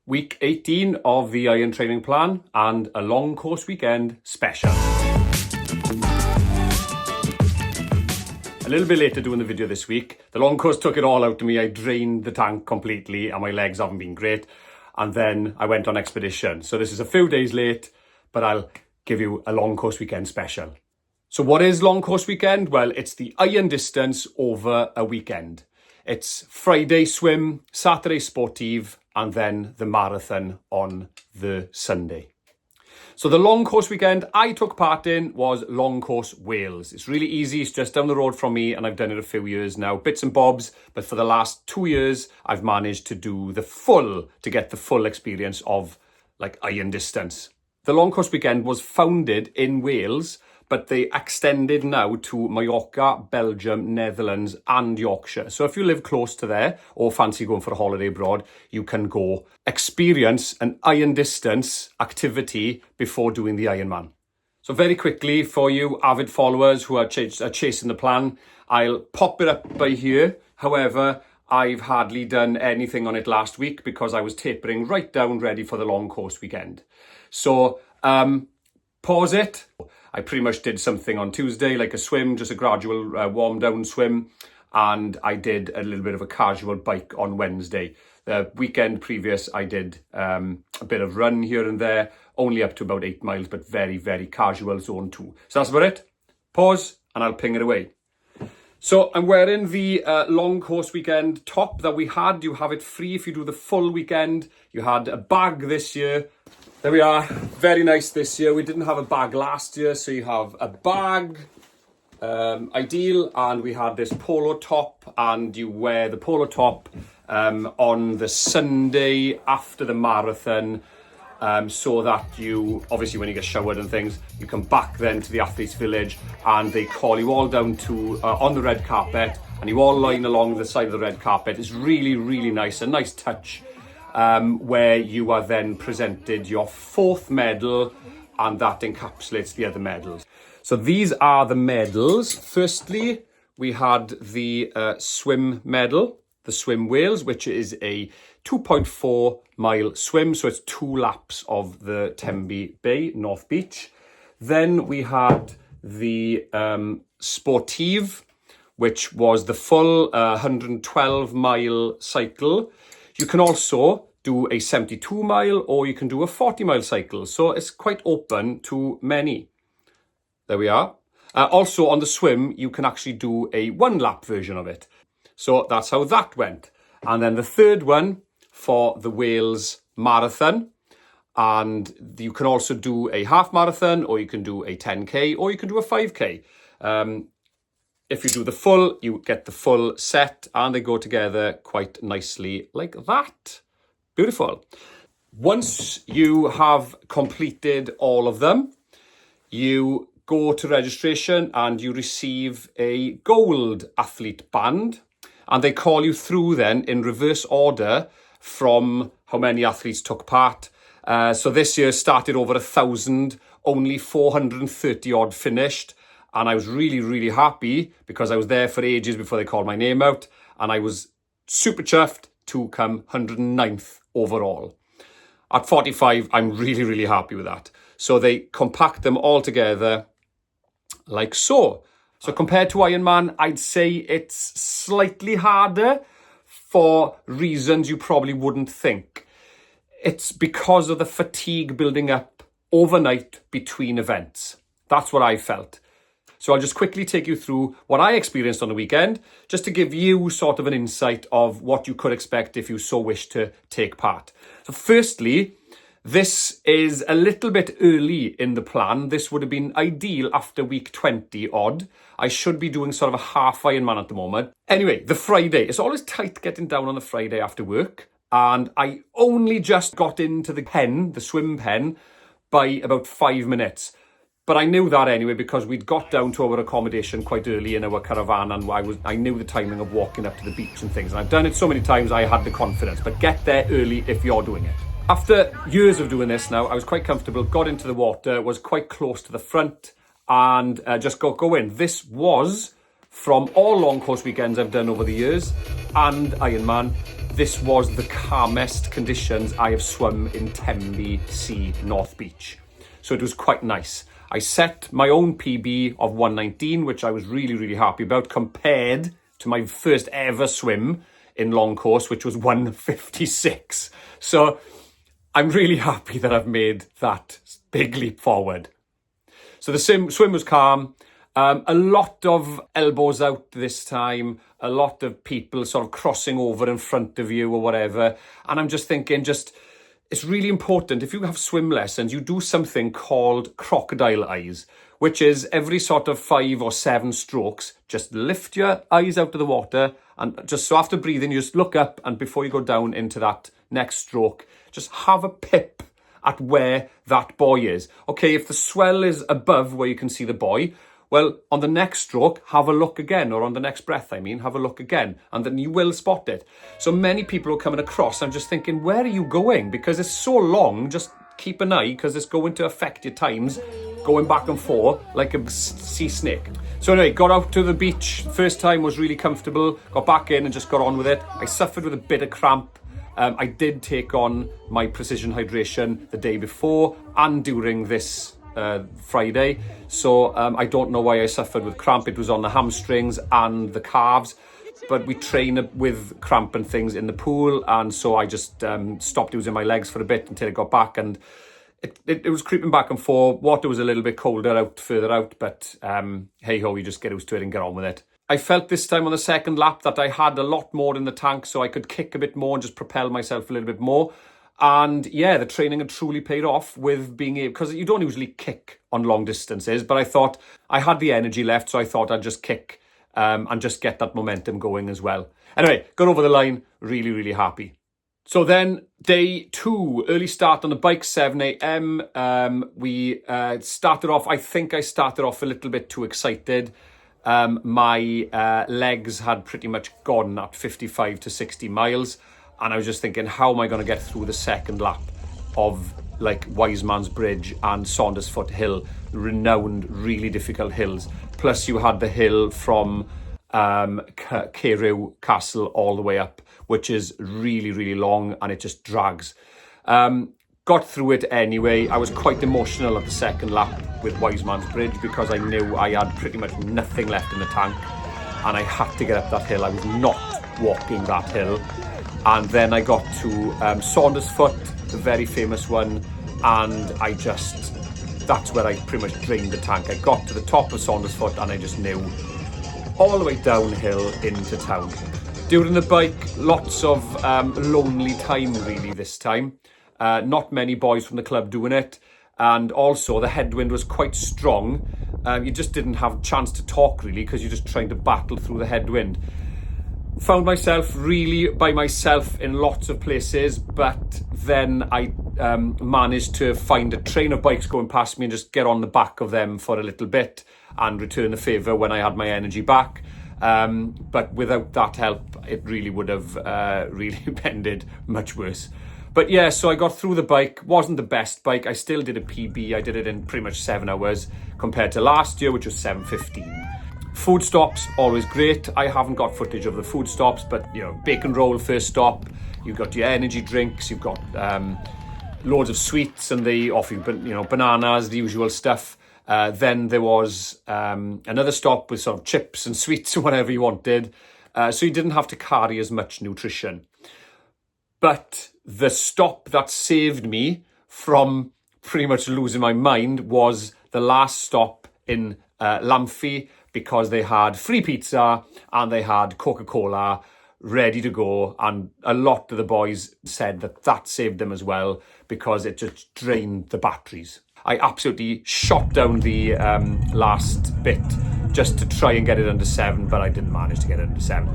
week 18 of the Iron Training Plan and a long course weekend special. A little bit later doing the video this week. The long course took it all out of me. I drained the tank completely and my legs haven't been great. And then I went on expedition. So this is a few days late, but I'll give you a long course weekend special. So what is long course weekend? Well, it's the iron distance over a weekend. It's Friday swim, Saturday sportive, and then the marathon on the Sunday. So the long course weekend I took part in was Long Course Wales. It's really easy. It's just down the road from me and I've done it a few years now. Bits and bobs, but for the last 2 years, I've managed to do to get the full experience of like iron distance. The Long Course weekend was founded in Wales, but they extended now to Mallorca, Belgium, Netherlands and Yorkshire. So if you live close to there or fancy going for a holiday abroad, you can go experience an iron distance activity before doing the Ironman. So very quickly for you avid followers who are chasing the plan, I'll pop it up by here. However, I've hardly done anything on it last week because I was tapering right down ready for the long course weekend. So pause it. I pretty much did something on Tuesday, like a swim, just a gradual warm down swim. And I did a little bit of a casual bike on Wednesday. The weekend previous, I did a bit of run here and there, only up to about 8 miles, but very, very casual zone 2. So that's about it. Pause and I'll ping it away. So I'm wearing the long course weekend top that we had. You have it free if you do the full weekend. You had a bag this year. There we are, very nice this year. We didn't have a bag last year, so you have a bag, ideal, and we had this polo top, and you wear the polo top on the Sunday after the marathon, so that you, obviously when you get showered and things, you come back then to the athletes village and they call you all down to on the red carpet and you all line along the side of the red carpet. It's really, really nice, a nice touch. Where you are then presented your 4th medal and that encapsulates the other medals. So these are the medals. Firstly, we had the swim medal, the Swim Wales, which is a 2.4 mile swim. So it's 2 laps of the Tenby Bay, North Beach. Then we had the Sportive, which was the full 112 mile cycle. You can also do a 72 mile or you can do a 40 mile cycle. So it's quite open to many. There we are. Also on the swim, you can actually do a 1 lap version of it. So that's how that went. And then the third one for the Wales Marathon. And you can also do a half marathon or you can do a 10K or you can do a 5K. If you do the full, you get the full set and they go together quite nicely like that. Beautiful. Once you have completed all of them, you go to registration and you receive a gold athlete band and they call you through then in reverse order from how many athletes took part. So this year started over 1,000, only 430 odd finished. And I was really, really happy because I was there for ages before they called my name out. And I was super chuffed to come 109th overall. At 45, I'm really, really happy with that. So they compact them all together like so. So compared to Ironman, I'd say it's slightly harder for reasons you probably wouldn't think. It's because of the fatigue building up overnight between events. That's what I felt. So I'll just quickly take you through what I experienced on the weekend, just to give you sort of an insight of what you could expect if you so wish to take part. So firstly, this is a little bit early in the plan. This would have been ideal after week 20 odd. I should be doing sort of a half Ironman at the moment. Anyway, the Friday. It's always tight getting down on the Friday after work. And I only just got into the swim pen, by about 5 minutes. But I knew that anyway because we'd got down to our accommodation quite early in our caravan and I knew the timing of walking up to the beach and things. And I've done it so many times I had the confidence. But get there early if you're doing it. After years of doing this now, I was quite comfortable, got into the water, was quite close to the front and just go in. This was, from all long course weekends I've done over the years, and Ironman, this was the calmest conditions I have swum in Tenby Sea, North Beach. So it was quite nice. I set my own PB of 119, which I was really, really happy about, compared to my first ever swim in long course, which was 156. So I'm really happy that I've made that big leap forward. So the swim was calm. A lot of elbows out this time, a lot of people sort of crossing over in front of you or whatever. And I'm just thinking, it's really important, if you have swim lessons, you do something called crocodile eyes, which is every sort of 5 or 7 strokes, just lift your eyes out of the water, and just so after breathing, you just look up, and before you go down into that next stroke, just have a pip at where that buoy is. Okay, if the swell is above where you can see the buoy, well, on the next stroke, have a look again, or on the next breath, have a look again, and then you will spot it. So many people are coming across. I'm just thinking, where are you going? Because it's so long, just keep an eye, because it's going to affect your times, going back and forth like a sea snake. So anyway, got out to the beach. First time was really comfortable, got back in and just got on with it. I suffered with a bit of cramp. I did take on my precision hydration the day before and during this Friday, so I don't know why I suffered with cramp. It was on the hamstrings and the calves, but we train with cramp and things in the pool, and so I just stopped using my legs for a bit until it got back, and it was creeping back and forth. Water was a little bit colder further out, but hey ho, you just get used to it and get on with it. I felt this time on the second lap that I had a lot more in the tank, so I could kick a bit more and just propel myself a little bit more. And yeah, the training had truly paid off with being able, because you don't usually kick on long distances, but I thought I had the energy left, so I thought I'd just kick and just get that momentum going as well. Anyway, got over the line, really, really happy. So then day 2, early start on the bike, 7 a.m. We started off, I think I started off a little bit too excited. My legs had pretty much gone at 55 to 60 miles. And I was just thinking, how am I going to get through the second lap of like Wiseman's Bridge and Saundersfoot Hill, renowned, really difficult hills. Plus you had the hill from Carew Castle all the way up, which is really, really long and it just drags. Got through it anyway. I was quite emotional at the second lap with Wiseman's Bridge because I knew I had pretty much nothing left in the tank and I had to get up that hill. I was not walking that hill. And then I got to Saundersfoot, the very famous one, and that's where I pretty much drained the tank. I got to the top of Saundersfoot and I just knew all the way downhill into town. During the bike, lots of lonely time really this time. Not many boys from the club doing it. And also the headwind was quite strong. You just didn't have a chance to talk really because you're just trying to battle through the headwind. Found myself really by myself in lots of places, but then I managed to find a train of bikes going past me and just get on the back of them for a little bit and return the favour when I had my energy back. But without that help, it really would have really ended much worse. But yeah, so I got through the bike. Wasn't the best bike. I still did a PB. I did it in pretty much 7 hours compared to last year, which was 7:15. Food stops, always great. I haven't got footage of the food stops, but you know, bacon roll first stop. You've got your energy drinks. You've got loads of sweets, and they offer you, bananas, the usual stuff. Then there was another stop with sort of chips and sweets or whatever you wanted. So you didn't have to carry as much nutrition. But the stop that saved me from pretty much losing my mind was the last stop in Lamphey, because they had free pizza and they had Coca-Cola ready to go. And a lot of the boys said that saved them as well because it just drained the batteries. I absolutely shot down the last bit just to try and get it under 7, but I didn't manage to get it under 7.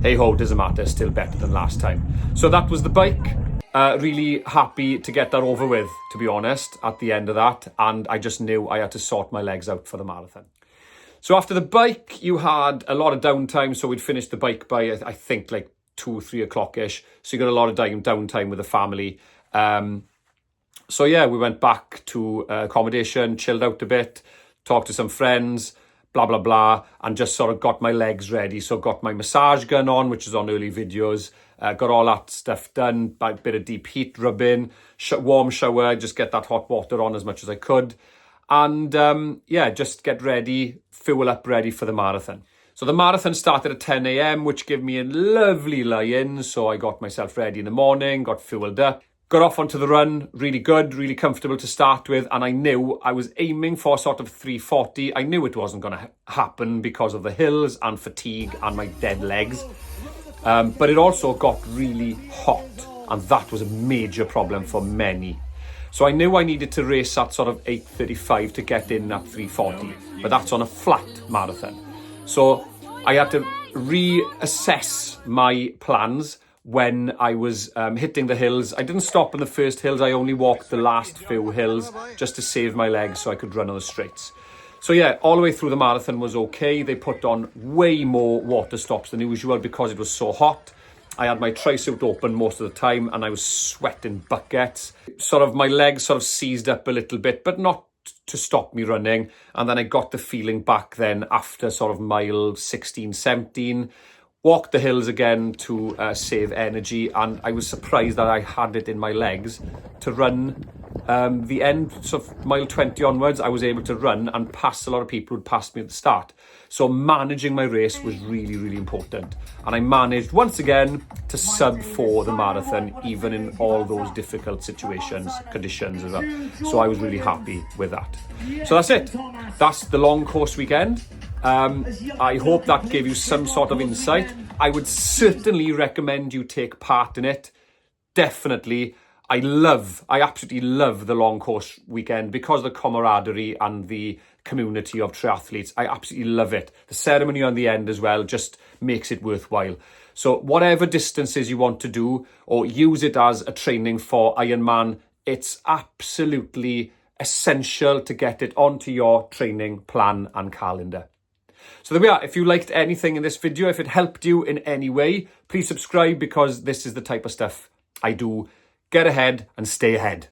Hey ho, doesn't matter, still better than last time. So that was the bike. Really happy to get that over with, to be honest, at the end of that. And I just knew I had to sort my legs out for the marathon. So after the bike, you had a lot of downtime. So we'd finished the bike by, I think, like 2 or 3 o'clock-ish. So you got a lot of downtime with the family. So yeah, we went back to accommodation, chilled out a bit, talked to some friends, blah, blah, blah, and just sort of got my legs ready. So got my massage gun on, which is on early videos, got all that stuff done, a bit of deep heat rubbing, warm shower, just get that hot water on as much as I could. And yeah, just get ready, fuel up ready for the marathon. So the marathon started at 10 a.m, which gave me a lovely lie-in. So I got myself ready in the morning, got fueled up, got off onto the run, really good, really comfortable to start with. And I knew I was aiming for sort of 3:40. I knew it wasn't going to happen because of the hills and fatigue and my dead legs. But it also got really hot, and that was a major problem for many. So I knew I needed to race at sort of 8:35 to get in at 3:40, but that's on a flat marathon. So I had to reassess my plans when I was hitting the hills. I didn't stop in the first hills. I only walked the last few hills just to save my legs so I could run on the straights. So yeah, all the way through the marathon was okay. They put on way more water stops than usual because it was so hot. I had my tri-suit open most of the time and I was sweating buckets. Sort of my legs sort of seized up a little bit, but not to stop me running. And then I got the feeling back then after sort of mile 16, 17, walked the hills again to save energy. And I was surprised that I had it in my legs to run the end. So mile 20 onwards, I was able to run and pass a lot of people who'd passed me at the start. So managing my race was really, really important. And I managed once again to sub 4 the marathon, even in all those difficult conditions as well. So I was really happy with that. So that's it. That's the long course weekend. I hope that gave you some sort of insight. I would certainly recommend you take part in it. Definitely. I absolutely love the long course weekend because of the camaraderie and the community of triathletes. I absolutely love it. The ceremony on the end as well just makes it worthwhile. So whatever distances you want to do or use it as a training for Ironman, it's absolutely essential to get it onto your training plan and calendar. So there we are. If you liked anything in this video, if it helped you in any way, please subscribe because this is the type of stuff I do. Get ahead and stay ahead.